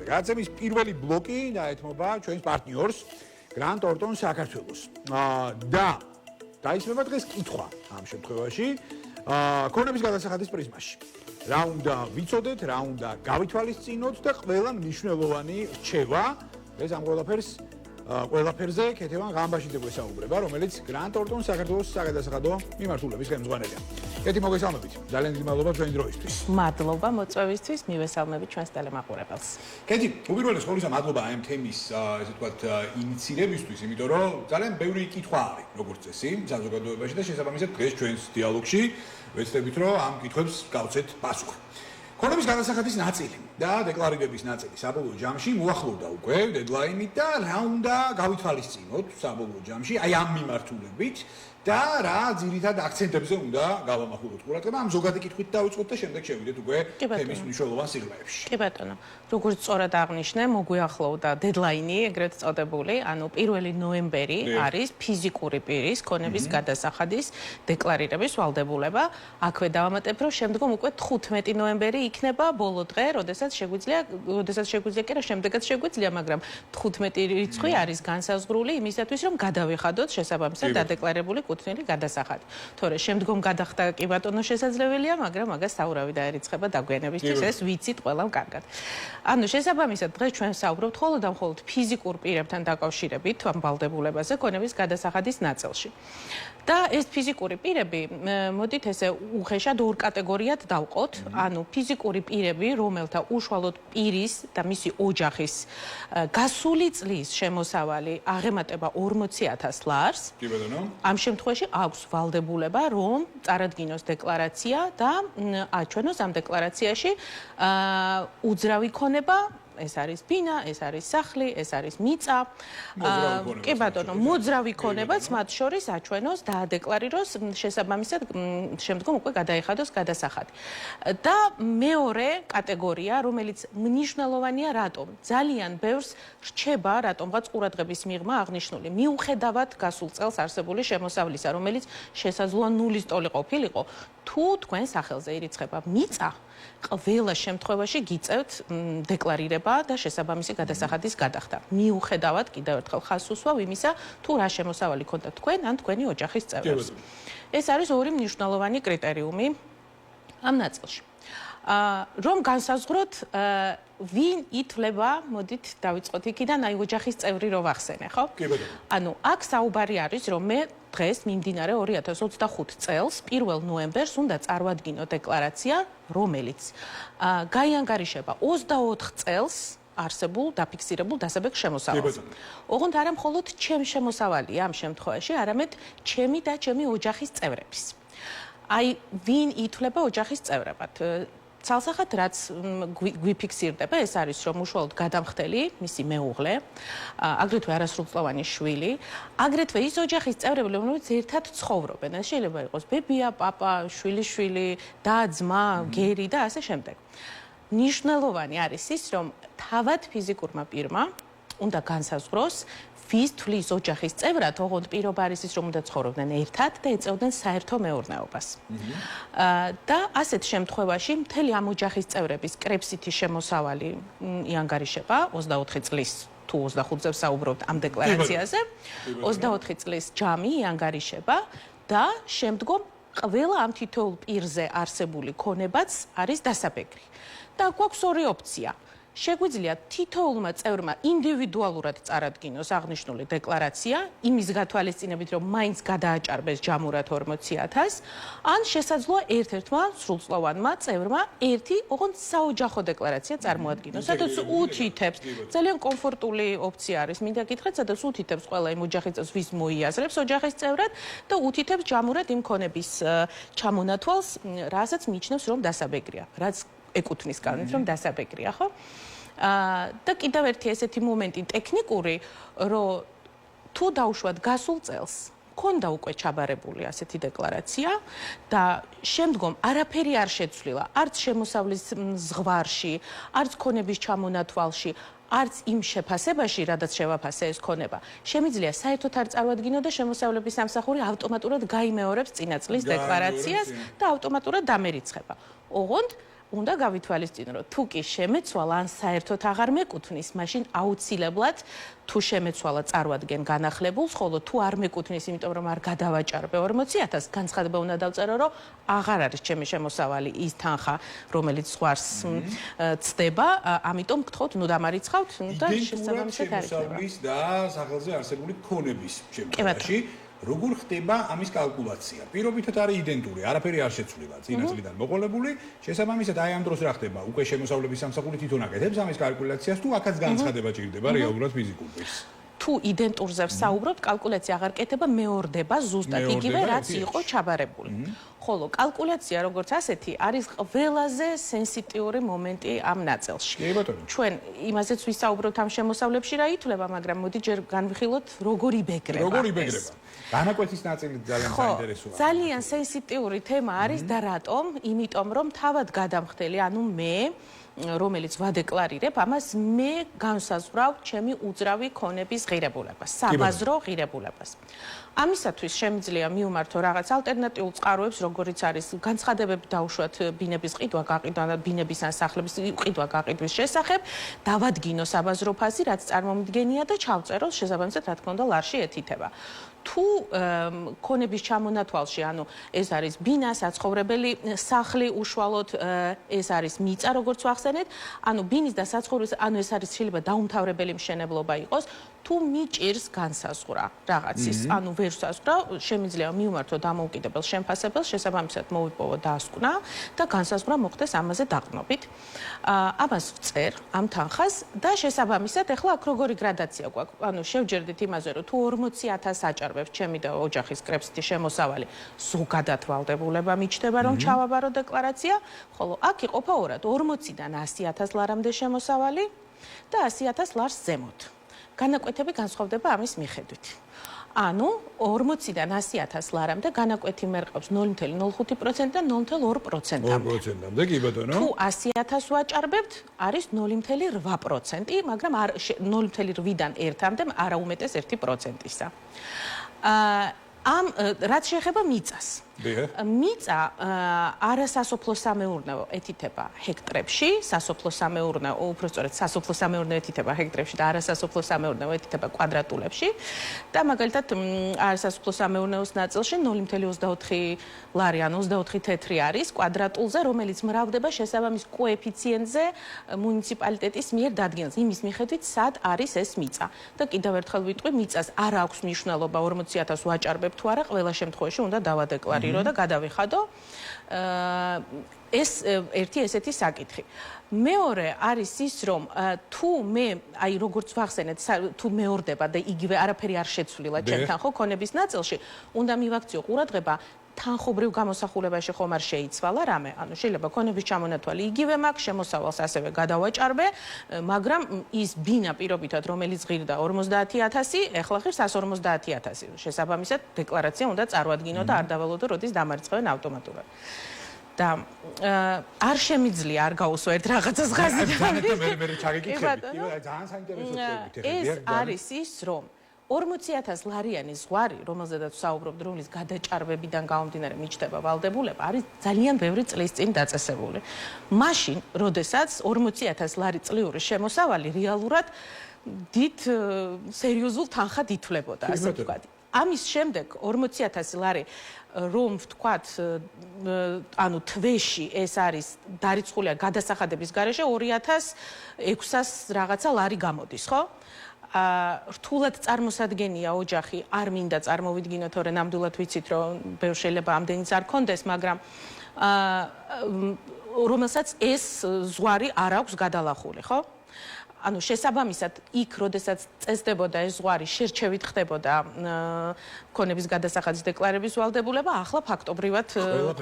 გადაცემის პირველი ბლოკი დაეთმობა ჩვენს პარტნიორს Grant Thornton საქართველოს. და დაისმება დღეს კითხვა ამ შემთხვევაში ქონების გადასახადის პრიზმაში. რა უნდა ვიცოდეთ, რა უნდა გავითვალისწინოთ და ყველა მნიშვნელოვანი რჩევა ეს ამ ყველაფერზე ქეთევან ღამბაშიძე გვესაუბრება, რომელიც Grant Thornton საქართველოს საგადასახადო მიმართულების ხელმძღვანელია. კეთი მოგესალმებით. ძალიან დიდი მადლობა ჩვენი დროისთვის. მადლობა მოწვევისთვის, მივესალმებით ჩვენს ტელემაყურებელს. კეთი, უპირველეს ყოვლისა მადლობა ამ თემის, ესე ვთქვათ, ინიციირებისთვის, იმიტომ რომ ძალიან ბევრი კითხვა არის, როგორც წესი, საზოგადოებაში და შესაბამისად დღეს ჩვენს დიალოგში ვეცდებით, რომ ამ კითხვებს გავცეთ პასუხი. ქონების გადასახადის ნაწილი და დეკლარირების ნაწილი საბოლოო ჯამში მოახლოვდა უკვე დედლაინით და რა უნდა გავითვალისწინოთ საბოლოო ჯამში, აი ამ მიმართულებით და რა ძირითად აქცენტებზე უნდა გავამახვილოთ ყურადღება. ამ ზოგადი კითხვით დავიწყოთ და შემდეგ შევიდეთ უკვე თემის მნიშვნელოვან სიღრმეებში. კი ბატონო, როგორც სწორად აღნიშნე, მოგვიახლოვდა დედლაინი, ეგრეთ წოდებული, ანუ 1 ნოემბერი არის ფიზიკური პირის ქონების გადასახადის დეკლარირების ვალდებულება. აქვე დავამატებ, რომ შემდგომ უკვე 15 ნოემბერი იქნება ბოლო დღე, როდესაც შეგვიძლია კი რა შემდეგაც შეგვიძლია, მაგრამ 15 რიცხვი არის განსაზღვრული იმისათვის, რომ გადავიხადოთ შესაბამისად დადეკლარებული კუთვნილი გადასახადი. თორე შემდგომ გადახდა კი ბატონო შესაძლებელია, მაგრამ მაგას საურავი დაერიცხება დაგვიანებისთვის, ეს ვიცით ყველამ კარგად. ანუ შესაბამისად დღეს ჩვენ საუბრობთ მხოლოდ და მხოლოდ ფიზიკურ პირებთან დაკავშირებით ამ ვალდებულებაზე ქონების გადასახადის ნაწილში. და ეს ფიზიკური პირები, მოდით ესე უხეშად ორ კატეგორიად დავყოთ, ანუ ფიზიკური პირები, რომელთა უშუალოდ პირის და მისი ოჯახის გასული წლის შემოსავალი აღემატება 40,000 ლარს. კი ბატონო. ამ შემთხვევაში აქვს ვალდებულება, რომ წარადგინოს დეკლარაცია და აჩვენოს ამ დეკლარაციაში უძრავი ქონება, ეს არის ბინა, ეს არის სახლი, ეს არის მიწა. კი ბატონო, მოძრავი ქონებაც მათ შორის აჩვენოს და ადეკლარიროს, შესაბამისად შემდგომ უკვე გადაიხადოს გადასახადი. და მეორე კატეგორია, რომელიც მნიშვნელოვანია რატომ? ძალიან ბევრს რჩება რატომღაც ყურადღების მიღმა აღნიშნული. მიუხედავად გასულ წელს არსებული შემოსავლისა, რომელიც შესაძლოა ნულის ტოლი ყოფილიყო, თუ თქვენ სახელზე ირიცხება მიწა, ყველა შემთხვევაში გიწევთ დეკლარირება და შესაბამისი გადასახადის გადახდა. მიუხედავად კიდევ ერთხელ ხაზს უსვავ იმისა, თუ რა შემოსავალი ქონდა თქვენ ან თქვენი ოჯახის წევრებს. ეს არის ორი მნიშვნელოვანი კრიტერიუმი ამ ნაწილში. რომ განსაზღვროთ ვინ ითვლება, მოდით დავიწყოთ იქიდან, აი ოჯახის წევრი რო ვახსენე, ხო? კი ბატონო. ანუ აქ საუბარი არის, რომ მე დღეს მიმდინარე 2025 წელს 1 ნოემბერს უნდა წარვადგინო დეკლარაცია, რომელიც გაიანგარიშება 24 წელს არსებულ დაფიქსირებულ დასაბეგ შემოსავალს. ოღონდ არა მხოლოდ ჩემი შემოსავალია ამ შემთხვევაში, არამედ ჩემი და ჩემი ოჯახის წევრების. აი ვინ ითვლება ოჯახის წევრებად? ცალსახად რაც გვიფიქსირდება, ეს არის რომ უშუალოდ გადამხდელი, მისი მეუღლე, აგრეთვე არასრულწლოვანი შვილი, აგრეთვე ის ოჯახის წევრები, რომლებიც ერთად ცხოვრობენ. ეს შეიძლება იყოს ბებია, პაპა, შვილიშვილი, და, ძმა, გერი და ასე შემდეგ. მნიშვნელოვანი არის ის, რომ თავად ფიზიკურმა პირმა უნდა განსაზღვროს ვის თვლის ოჯახის წევრად, ოღონდ პირობა არის ის, რომ უნდა ცხოვრობდნენ ერთად და ეწეოდნენ საერთო მეურნეობას. და ასეთ შემთხვევაში მთელი ამ ოჯახის წევრების კრებსითი შემოსავალი იანგარიშება 24 წლის თუ 25 წელს საუბრობთ ამ დეკლარაციაზე, 24 წლის ჯამი იანგარიშება და შემდგომ ყველა ამ თითოეულ პირზე არსებული ქონებაც არის დასაბეგრი. და გვაქვს ორი ოფცია. შეგვიძლია თითოეულმა წევრმა ინდივიდუალურად წარადგინოს აღნიშნული დეკლარაცია, იმის გათვალისწინებით, რომ მაინც გადააჭარბეს ჯამურად 40,000, ან შესაძლოა ერთ-ერთმა სრულწლოვანმა წევრმა ერთი, ოღონდ საოჯახო დეკლარაცია წარმოადგინოს, სადაც უთითებს, ძალიან კომფორტული ოფცია არის, მინდა გითხრათ, სადაც უთითებს ყველა იმ ოჯახის წევრს, ვის მოიაზრებს ოჯახის წევრად და უთითებს ჯამურად იმ ქონების ჩამონათვალს, რასაც მიიჩნევს, რომ დასაბეგრია, რაც ეკუთვნის კანონით, რომ დასაბეგრია, ხო? და კიდევ ერთი ესეთი მომენტი ტექნიკური, რომ თუ დავუშვათ გასულ წელს, მქონდა უკვე ჩაბარებული ასეთი დეკლარაცია და შემდგომ არაფერი არ შეცვლილა, არც შემოსავლის ზღვარში, არც ქონების ჩამონათვალში, არც იმ შეფასებაში, რადაც შევაფასე ეს ქონება, შემიძლია საერთოდ არ წარვადგინო და შემოსავლების სამსახური ავტომატურად გაიმეორებს წინა წლის დეკლარაციას და ავტომატურად დამერიცხება. ოღონდ უნდა გავითვალისწინოთ, თუ კი შემეცვალა ან საერთოდ აღარ მეკუთვნის, მაშინ აუცილებლად თუ შემეცვალა წარვადგენ განახლებულს, ხოლო თუ არ მეკუთვნის, იმიტომ რომ არ გადავაჭარბე 40,000, განცხადება უნდა დავწერო, რომ აღარ არის ჩემი შემოსავალი ის თანხა, რომელიც ზღვარს ცდება, ამიტომ გთხოვთ, ნუ დამარიცხავთ და შესაბამისად არიქნება. და სახელზე არსებული ქონების შემთხვევაში როგორ ხდება ამის კალკულაცია? პირობითად არის იდენტური, არაფერი არ შეცვლილა წინასწრიდან მოყოლებული, შესაბამისად აი ამ დროს რა ხდება? უკვე შემოსავლების სამსახური თვითონ აკეთებს ამის კალკულაციას თუ აქაც განცხადება ჭირდება რეალურად ფიზიკურ პირს? თუ იდენტურზე ვსაუბრობთ, კალკულაცია აღარ კეთება, მეორდება ზუსტად იგივე, რაც იყო ჩაბარებული. ხოლო კალკულაცია როგორც ასეთი არის ყველაზე სენსიტიური მომენტი ამ ნაწილში. ჩვენ იმაზეც ვისაუბროთ ამ შემოსავლებში რა ითვლება, მაგრამ მოდი ჯერ განვიხილოთ როგორ იბეგრება. როგორ იბეგრება? განაკვეთის ნაწილი ძალიან საინტერესოა. ძალიან სენსიტიური თემა არის და რატომ? იმიტომ რომ თავად გადამხდელი, ანუ მე რომელიც ვადეკლარირებ, ამას მე განსაზღვრავ ჩემი უძრავი ქონების ღირებულებას, საბაზრო ღირებულებას. ამისათვის შემიძლია მივმართო რაღაც ალტერნატიულ წყაროებს, როგორიც არის განცხადებები დაუშვათ ბინების ყიდვა, გაყიდვა და ბინების ან სახლების ყიდვა, გაყიდვის შესახებ, დავადგინო საბაზრო ფასი, რაც წარმომდგენია და ჩავწერო შესაბამისად, რა თქმა უნდა, ლარში ეთითება. თუ ქონების ჩამონათვალში, ანუ ეს არის ბინა, საცხოვრებელი სახლი, უშუალოდ ეს არის მიწა, როგორც ვახსენეთ, ანუ ბინის და საცხოვრების, ანუ ეს არის შეიძლება დაუმთავრებელი მშენებლობა იყოს, თუ მიჭირს განსაზღვრა რაღაცის, ანუ ვერ საზღვრა, შემიძლია მივმართო დამოუკიდებელ შემფასებელს, შესაბამისად მოვიპოვო დასკვნა და განსაზღვრა მოხდეს ამაზე დაყრდნობით. ამას ვწერ ამ თანხას და შესაბამისად ეხლა აქ როგორი გრადაცია გვაქვს? ანუ შევჯერდით იმაზე, რომ თუ 40,000 აჭარბებს ჩემი და ოჯახის კრებსტი შემოსავალი, ზოგადად ვალდებულება მიჩნდება, რომ ჩავაბარო დეკლარაცია, ხოლო აქ იყოფა ორად, 40-დან 100,000 ლარამდე შემოსავალი და 100,000 ლარს ზემოთ. განაკვეთები განსხვავდება ამის მიხედვით. ანუ 40-დან 100,000 ლარამდე განაკვეთი მერყევს 0,05% და 0,2%-მდე. 2%-მდე, კი ბატონო. თუ 100,000 ვაჭარბებთ, არის 0,8%, მაგრამ 0,8-დან 1-მდე არა უმეტეს 1%-ისა. ამ რაც შეეხება მიწას. მიწა არასასოფლო-სამეურნეო ეთითება ჰექტრებში, სასოფლო-სამეურნეო, უпростоრად სასოფლო-სამეურნეო ეთითება ჰექტრებში და არასასოფლო-სამეურნეო ეთითება კვადრატულებში და მაგალითად არასასოფლო-სამეურნეოს ნაწილში 0,24 ლარი ან 24 თეთრი არის კვადრატულზე, რომელიც მრავლდება შესაბამის კოეფიციენტზე მუნიციპალიტეტის მიერ დადგენილს, იმის მიხედვით სად არის ეს მიწა. და კიდევ ერთხელ ვიტყვი, მიწას არ აქვს მნიშვნელობა 40,000 ვაჭარბებ თუ არა, ყველა შემთხვევაში უნდა დავადეკლარირო და გადავიხადო. ეს ერთი ესეთი საკითხი. მეორე არის ის, რომ თუ მე, აი როგორც ვახსენეთ, თუ მეორდება და იგივე არაფერი არ შეცვლილა ჩემთან ხო ქონების ნაწილში, უნდა მივაქციო ყურადღება თანხობრივ გამოსახულებაში ხომ არ შეიცვალა რამე, ანუ შეიძლება ქონების ჩამონათვალი იგივე მაქვს, შემოსავალს ასევე გადავაჭარბე, მაგრამ ის ბინა პირობითად, რომელიც ღირდა 50,000, ეხლა ღირს 150,000. შესაბამისად, დეკლარაცია უნდა წარვადგინო და არ დავალოდო, როდის დამარცხებენ ავტომატურად. და არ შემიძლია არ გაუსვა ერთ რაღაცას ღაზი. მე ჩაგიკითხები. ძალიან საინტერესო წევით ეხლა. ეს არის ის, რომ 40,000 ლარიანი ზღვარი, რომელზედაც ვსაუბრობთ, რომლის გადაჭარბებიდან გამომდინარე მიჩნდება ვალდებულება, არის ძალიან ბევრი წლის წინ დაწესებული. მაშინ, როდესაც 40,000 ლარი წლიური შემოსავალი რეალურად დიდ სერიოზულ თანხად ითვლებოდა, ასე ვთქვათ. ამის შემდეგ 40,000 ლარი რომ ვთქვათ, ანუ თვეში ეს არის დარიცხულია გადასახადების გარეშე 2,600 რაღაცა ლარი გამოდის, ხო? რთულად წარმოსადგენია ოჯახი, არ მინდა წარმოვიდგინოთ, თორე ნამდვილად ვიცით, რომ ბევრ შეიძლება ამდენიც არ კონდეს, მაგრამ რომელსაც ეს ზღვარი არ აქვს გადალახული, ხო? ანუ შესაბამისად, იქ, როდესაც წესდებოდა ეს ზღვარი, შერჩევით ხდებოდა ქონების გადასახადის დეკლარების ვალდებულება, ახლა ფაქტობრივად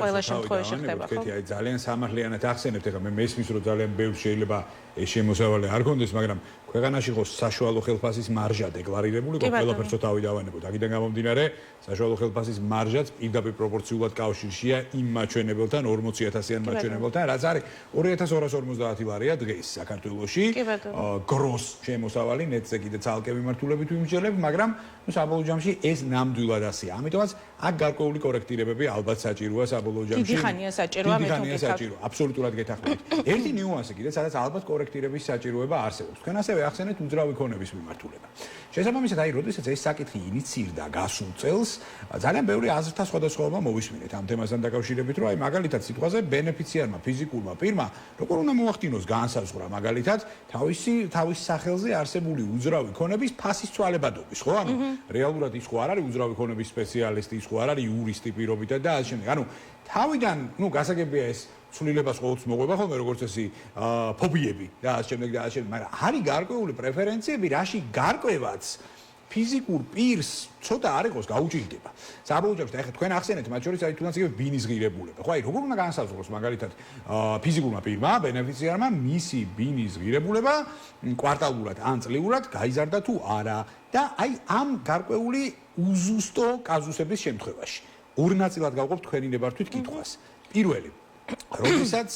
ყველა შემთხვევაში ხდება, ხო? აი ძალიან სამართლიანად ახსენებთ, ეხლა მე მესმის, რომ ძალიან ბევრ შეიძლება ეს შემოსავალი არ კონდეს, მაგრამ ქვეყანაში იყოს საშუალო ხელფასის მარჟა დეკლარირებული, ყველაფერს თავი დავანებოთ. აქედან გამომდინარე, საშუალო ხელფასის მარჟაც პირდაპირ პროპორციულად კავშირშია იმ მაჩვენებელთან 40,000-იან მაჩვენებელთან, რაც არის 2250 ლარია დღეს საქართველოში. გროს შემოსავალი ნეტზე კიდე ცალკე მიმართულებით ვიმსჯელებ, მაგრამ საბოლოო ჯამში ეს ნამდვილად ასეა. ამიტომაც აქ გარკვეული კორექტირებები ალბათ საჭიროა საბოლოო ჯამში. დიდი ხანია საჭიროა მე თვითონ აბსოლუტურად გეთახმებით. ერთი ნიუანსი კიდე, სადაც ალბათ კორექტირების საჭიროება არსებობს. თქვენ ასევე ახსენეთ უძრავი ქონების მიმართულება. შესაბამისად, აი, როდესაც ეს საკითხი ინიცირდა გასულ წელს, ძალიან ბევრი აზრთა სხვადასხვაობა მოვისმინეთ ამ თემასთან დაკავშირებით, რომ აი მაგალითად სიტყვაზე ბენეფიციარმა ფიზიკურმა პირმა როგორ უნდა მოახდინოს განსაზღვრა მაგალითად თავის სახელზე არსებული უძრავი ქონების ფასის ცვალებადობის, ხო? ანუ რეალურად ის ხო არ არის უძრავი ქონების სპეციალისტი, ის ხო არ არის იურისტი პირობითად და ასე შემდეგ. ანუ თავიდან, გასაგებია ეს ცვლილებას ყოველთვის მოყვება ხოლმე როგორც ესე ფობიები და ასე შემდეგ და ასე შემდეგ, მაგრამ არის გარკვეული პრეფერენციები, რაში გარკვევაც ფიზიკურ პირს ცოტა არ იყოს გაუჭირდება. საბოლოო ჯამში, ახლა თქვენ ახსენეთ, მათ შორის არის თუნდაც იგივე ბინის ღირებულება. ხო, აი, როგორ უნდა განსაზღვროს მაგალითად ფიზიკურმა პირმა, ბენეფიციარმა მისი ბინის ღირებულება კვარტალურად ან წლიურად გაიზარდა თუ არა და აი ამ გარკვეული უზუსტო კაზუსების შემთხვევაში. ორი ნაწილად გავყოფ თქვენი ნებართვით კითხვას. პირველი, როდესაც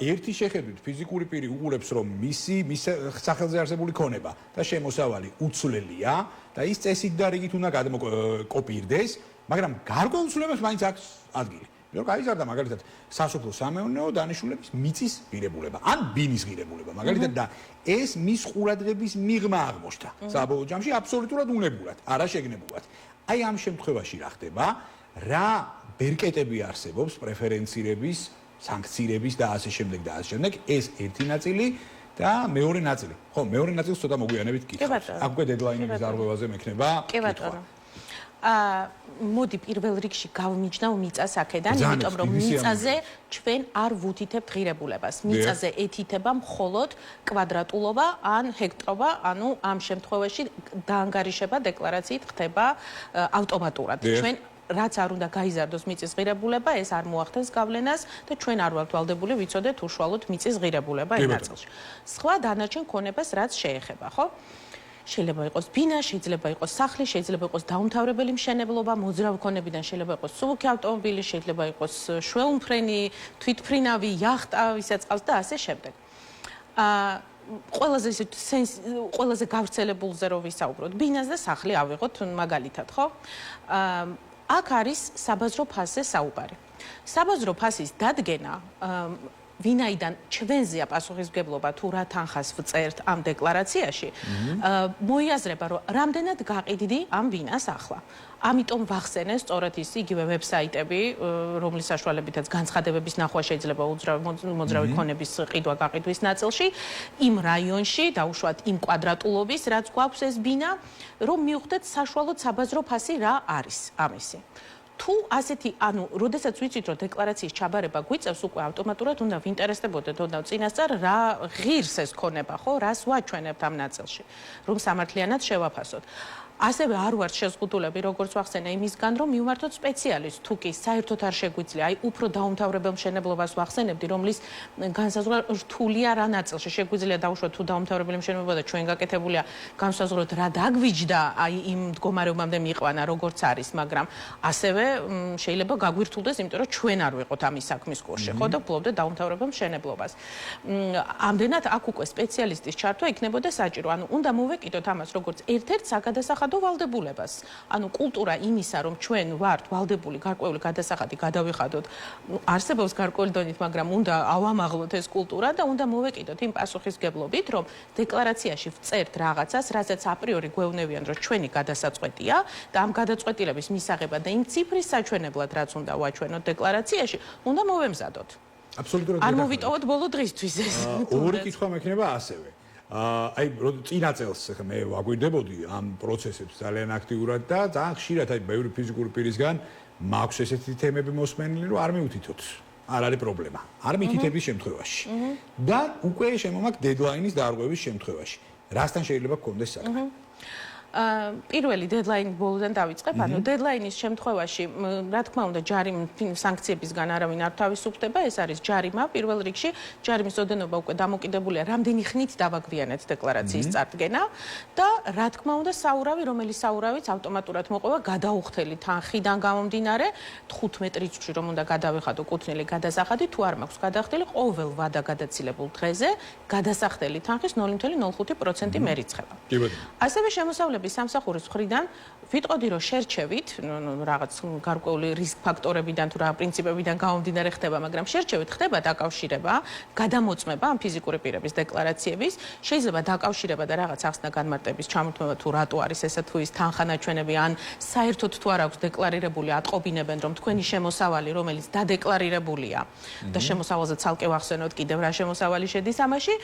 ერთი შეხედვით ფიზიკური პირი უყურებს, რომ მის სახელზე არსებული ქონება და შემოსავალი უცვლელია და ის წესით და რიგით უნდა გადმოკოპირდეს, მაგრამ გარკვეულ ცვლილებას მაინც აქვს ადგილი. რომ გაიზარდა მაგალითად სასოფლო-სამეურნეო დანიშნულების მიწის ღირებულება ან ბინის ღირებულება, მაგალითად და ეს მის ყურადღების მიღმა აღმოჩნდა. საბოლოო ჯამში აბსოლუტურად უნებურად, არა შეგნებულად. აი ამ შემთხვევაში რა ხდება? რა ბერკეტები არსებობს პრეფერენცირების, სანქციების და ასე შემდეგ და ასე შემდეგ, ეს ერთი ნაწილი და მეორე ნაწილი. ხო, მეორე ნაწილს ცოტა მოგვიანებით გითხრათ. აქ უკვე დედლაინების დარღვევაზე მექნება. კი ბატონო. მოდი პირველ რიგში გავმიჯნავ მიწას აქედან, იმიტომ რომ მიწაზე ჩვენ არ ვუთითებთ ღირებულებას. მიწაზე ეთითება მხოლოდ კვადრატულობა ან ჰექტრობა, ანუ ამ შემთხვევაში დაანგარიშება დეკლარაციით ხდება ავტომატურად. ჩვენ რაც არ უნდა გაიზარდოს მიწის ღირებულება, ეს არ მოახდენს გავლენას და ჩვენ არ ვართ ვალდებული ვიცოდეთ უშუალოდ მიწის ღირებულება იმ ნაწილში. სხვა დანარჩენ ქონებას რაც შეეხება, ხო? შეიძლება იყოს ბინა, შეიძლება იყოს სახლი, შეიძლება იყოს დაუმთავრებელი მშენებლობა, მოძრავი ქონებიდან შეიძლება იყოს სულუქი ავტომობილი, შეიძლება იყოს შვეულმფრენი, თვითმფრინავი, იახტა, ვისაც ყავს და ასე შემდეგ. ყველაზე გავრცელებულზე რო ვისაუბროთ, ბინას და სახლი ავიღოთ მაგალითად, ხო? აქ არის საბაზრო ფასზე საუბარი. საბაზრო ფასის დადგენა ვინაიდან ჩვენზეა პასუხისმგებლობა თუ რა თანხას ვწერთ ამ დეკლარაციაში, მოიაზრება, რომ რამდენად გაყიდდი ამ ბინას ახლა. ამიტომ ვახსენე სწორედ ის იგივე ვებსაიტები, რომლის საშუალებითაც განცხადებების ნახვა შეიძლება მოძრავი ქონების ყიდვა გაყიდვის ნაწილში, იმ რაიონში, დაუშვათ იმ კვადრატულობის, რაც გვაქვს ეს ბინა, რომ მივხვდეთ საშუალოდ საბაზრო ფასი რა არის ამისი. თუ ასეთი, ანუ, როდესაც ვიცით, რომ დეკლარაციის ჩაბარება გვიწევს, უკვე ავტომატურად უნდა ვინტერესდებოდეთ წინასწარ რა ღირს ეს ქონება, ხო, რას ვაჩვენებთ ამ ნაწილში, რომ სამართლიანად შევაფასოთ. ასევე არ ვართ შეზღუდულები, როგორც ვახსენე, იმისგან, რომ მივმართოთ სპეციალისტს, თუ კი საერთოდ არ შეგვიძლია, აი უფრო დაუმთავრებელ მშენებლობას ვახსენებდი, რომლის განსაზღვრა რთულია რა ნაწილში, შეგვიძლია დავუშვათ თუ დაუმთავრებელი მშენებლობა და ჩვენ გაკეთებულია, განსაზღვროთ რა დაგვიჯდა, აი იმ მდგომარეობამდე მიიყვანა, როგორც არის, მაგრამ ასევე შეიძლება გაგვირთულდეს, იმიტომ რომ ჩვენ არ ვიყოთ ამის საქმის კურსში, ხო და ვფლობდეთ დაუმთავრებელ მშენებლობას. ამდენად აქ უკვე სპეციალისტის ჩართვა იქნებოდა საჭირო, ანუ უნდა მოვეკიდოთ ამას, როგორც ერთ-ერთ საგადასახადო ვალდებულებას. ანუ კულტურა იმისა, რომ ჩვენ ვართ ვალდებული გარკვეული გადასახადი გადავიხადოთ, არსებობს გარკვეული დონით, მაგრამ უნდა ავამაღლოთ ეს კულტურა და უნდა მოვეკიდოთ იმ პასუხისმგებლობით, რომ დეკლარაციაში ვწერთ რაღაცას, რასაც აპრიორი გვეუბნებიან, რომ ჩვენი გადასაწყვეტია და ამ გადაწყვეტილების მისაღებად და იმ ციფრის საჩვენებლად, რაც უნდა ვაჩვენოთ დეკლარაციაში, უნდა მოვემზადოთ. აბსოლუტურად. არ მოვიტოვოთ ბოლო დღისთვის ეს. ორი კითხვა მექნება ასევე. აი წინა წელს მე ვაგვირდებოდი ამ პროცესებს ძალიან აქტიურად და ძალიან ხშირად აი ბევრი ფიზიკური პირისგან მაქვს ესეთი თემები მოსმენილი, რომ არ მივთითოთ. არ არის პრობლემა. არ მითითების შემთხვევაში. და უკვე შემომაქვს დედლაინის დარღვევის შემთხვევაში. რასთან შეიძლება გქონდეს საქმე? პირველი დედლაინი ბოლოდან დავიწყებ. ანუ დედლაინის შემთხვევაში, რა თქმა უნდა, სანქციებისგან არავინ არ თავისუფლდება. ეს არის ჯარიმა. პირველ რიგში ჯარიმის ოდენობა უკვე დამოკიდებულია, რამდენი ხნით დავაგვიანეთ დეკლარაციის წარდგენა და რა თქმა უნდა, საურავი, რომელიც საურავიც ავტომატურად მოყვება გადაუხდელი თანხიდან გამომდინარე 15 რიცხვში რომ უნდა გადავეხადო კუთვნილი გადასახადი, თუ არ მაქვს გადახდელი, ყოველ ვადაგადაცილებულ დღეზე გადასახდელი თანხის 0.05% მერიცხება. ასევე შემოსავლების სამსახურის მხრიდან ვიტყოდი რომ შერჩევით, რაღაც გარკვეული რისკ ფაქტორებიდან თუ რა პრინციპებიდან გამომდინარე ხდება, მაგრამ შერჩევით ხდება დაკავშირება, გადამოწმება ამ ფიზიკური პირების დეკლარაციების, შეიძლება დაკავშირება და რაღაც ახსნა განმარტების ჩამოთმევა თუ რატო არის ესა თუ ის თანხანაჩვენები ან საერთოდ თუ არ აქვს დეკლარირებული ატყობინებენ რომ თქვენი შემოსავალი რომელიც დადეკლარირებულია და შემოსავალზე ცალკე ვახსენოთ კიდევ რა შემოსავალი შედის ამაში,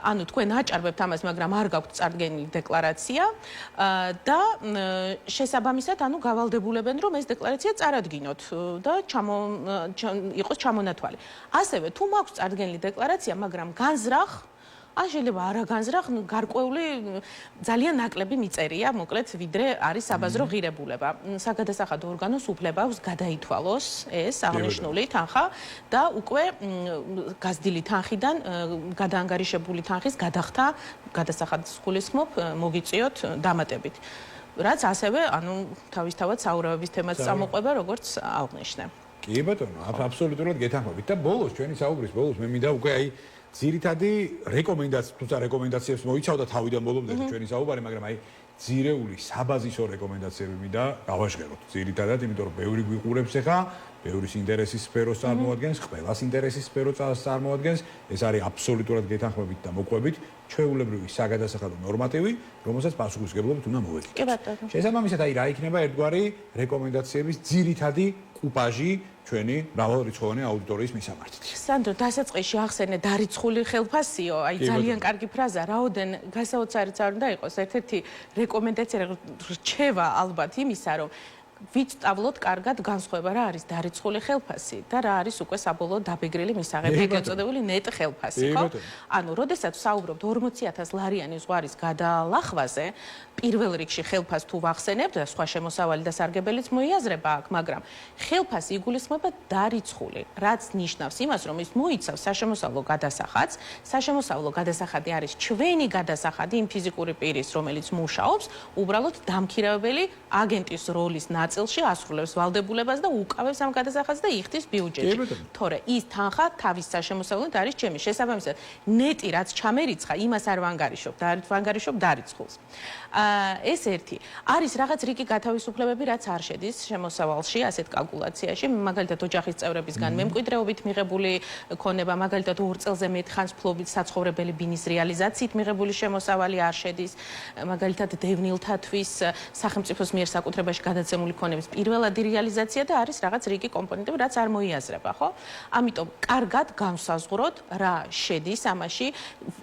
ანუ თქვენ აჭარბებთ ამას, მაგრამ არ გაქვთ წარდგენილი დეკლარაცია და შესაბამისად ანუ გავალდებულებენ რომ ეს დეკლარაცია წარადგინოთ და იყოს ჩამონათვალი. ასევე თუ მაქვს წარდგენილი დეკლარაცია, მაგრამ განზრახ ან შეიძლება არა განზრახ, გარკვეული ძალიან ნაკლები მიწერია, მოკლედ, ვიდრე არის საბაზრო ღირებულება. საგადასახადო ორგანოს უფლება აქვს გადაითვალოს ეს აღნიშნული თანხა და უკვე გაზრდილი თანხიდან გადაანგარიშებული თანხის გადახდა გადასახადის გულისხმობ მოგიწიოთ დამატებით. რაც ასევე, ანუ თავისთავად საურავების თემას წამოყვება, როგორც აღნიშნე. კი ბატონო, აბსოლუტურად გეთანხმებით და ბოლოს ჩვენი საუბრის ბოლოს მე მინდა უკვე აი ძირითადი რეკომენდაციები, თუმცა რეკომენდაციებს მოიცავდა თავიდან ბოლომდე ჩვენი საუბარი, მაგრამ აი ძირეული საბაზისო რეკომენდაციები მინდა გავაშკეროთ. ძირითადად, იმიტომ რომ ბევრი გვიყურებს ახლა, ბევრის ინტერესის სფეროს წარმოადგენს, ყველას ინტერესის სფეროს წარმოადგენს, ეს არის აბსოლუტურად გეთანხმებით და მოყვებით ჩვეულებრივი საგადასახადო ნორმატივი, რომელსაც პასუხისმგებლობით უნდა მოვეკიდოთ. კი ბატონო. შესაბამისად, აი რა იქნება ერთგვარი რეკომენდაციების ძირითადი კუპაჟი ჩვენი მრავალრიცხოვანი აუდიტორიის მისამართით. სანდრო, დასაწყისში ახსენე დარიცხული ხელფასიო, აი ძალიან კარგი ფრაზა, რაოდენ გასაოცარიც არ უნდა იყოს, ერთ-ერთი რეკომენდაცია რჩევა ალბათ იმისა, რომ ვიცწავლოთ კარგად განსხვავება რა არის დარიცხული ხელფასი და რა არის უკვე საბოლოო დაბეგრილი მისაღები, ეგრეთ წოდებული ნეტ ხელფასი, ხო? ანუ, როდესაც საუბრობთ 40.000 ლარიანი ზღვარის გადალახვაზე, პირველ რიგში ხელფასს თუ ვახსენებთ და სხვა შემოსავალი და სარგებელიც მოიაზრება აქ, მაგრამ ხელფასი იგულისხმება დარიცხული, რაც ნიშნავს იმას, რომ ის მოიცავს საშემოსავლო გადასახადს. საშემოსავლო გადასახადი არის ჩვენი გადასახადი იმ ფიზიკური პირის, რომელიც მუშაობს, უბრალოდ დამქირავებელი აგენტის როლის ნაწილში ასრულებს ვალდებულებას და უკავებს ამ გადასახადს და იხდის ბიუჯეტში. თორე ის თანხა თავის საშემოსავლოდ არის ჩემი. შესაბამისად, ნეტი რაც ჩამერიცხა, იმას არ ვანგარიშობ, ვანგარიშობ დარიცხულს. ეს ერთი. არის რაღაც რიგი გათავისუფლებები, რაც არ შედის შემოსავალში, ასეთ კალკულაციაში, მაგალითად ოჯახის წევრებისგან მემკვიდრეობით მიღებული ქონება, მაგალითად 2 წელზე მეტ ხანს ფლობით საცხოვრებელი ბინის რეალიზაციით მიღებული შემოსავალი არ შედის, მაგალითად დევნილთათვის სახელმწიფოს მიერ საკუთრებაში გადაცემული ქონების პირველადი რეალიზაცია და არის რაღაც რიგი კომპონენტები, რაც არ მოიაზრება, ხო? ამიტომ კარგად განსაზღვროთ რა შედის ამაში,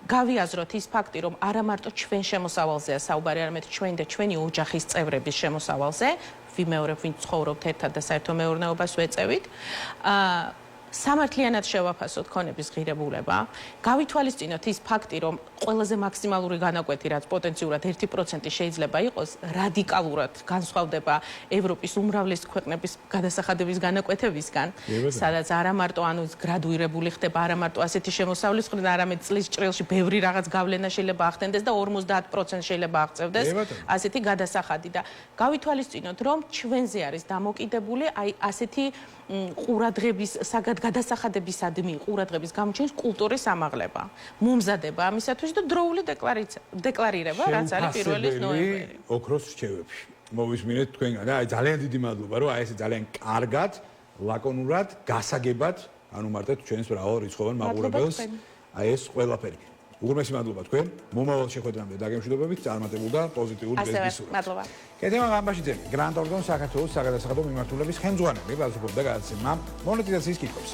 გავიაზროთ ის ფაქტი, რომ არა მარტო ჩვენ შემოსავალზეა საუბარი, არამედ ჩვენ და ჩვენი ოჯახის წევრების შემოსავალზე, ვიმეორებ, ვინც ცხოვრობთ ერთად და საერთო მეურნეობას ვეწევით. სამართლიანად შევაფასოთ ქონების ღირებულება, გავითვალისწინოთ ის ფაქტი, რომ ყველაზე მაქსიმალური განაკვეთი, რაც პოტენციურად 1% შეიძლება იყოს, რადიკალურად განსხვავდება ევროპის უმრავლესი ქვეყნების გადასახადების განაკვეთებისგან, სადაც არა მარტო ანუ გრადუირებული ხდება, არა მარტო ასეთი შემოსავლის მხრიდან, არამედ წლის ჭრილში ბევრი რაღაც გავლენა შეიძლება ახდენდეს და 50% შეიძლება აღწევდეს ასეთი გადასახადი და გავითვალისწინოთ, რომ ჩვენზე არის დამოკიდებული აი ასეთი ყურადღების გადასახადებისადმი ყურადღების გამოჩენის კულტურის ამაღლება. მომზადება ამისათვის და დროული დეკლარირება, რაც არის 1 ნოემბერი. ოქროს რჩევებში. მოვისმინეთ თქვენგან და აი ძალიან დიდი მადლობა, რომ აი ესე ძალიან კარგად, ლაკონურად, გასაგებად ანუმარტეთ ჩვენს მრავალრიცხოვან მაყურებელს. აი ეს ყველაფერი. უღრმესი მადლობა თქვენ. მომავალ შეხვედრამდე დაგემშვიდობებით, წარმატებულ და პოზიტიურ დღესდღეობას. მადლობა. კეთება ამბაშიძელი, გრანდ ორგანოს საქართველოს საგადასახადო მიმართულების ხელმძღვანელი, ბაზრობდა გადაცემა მონეტიზაციის კითხვებს.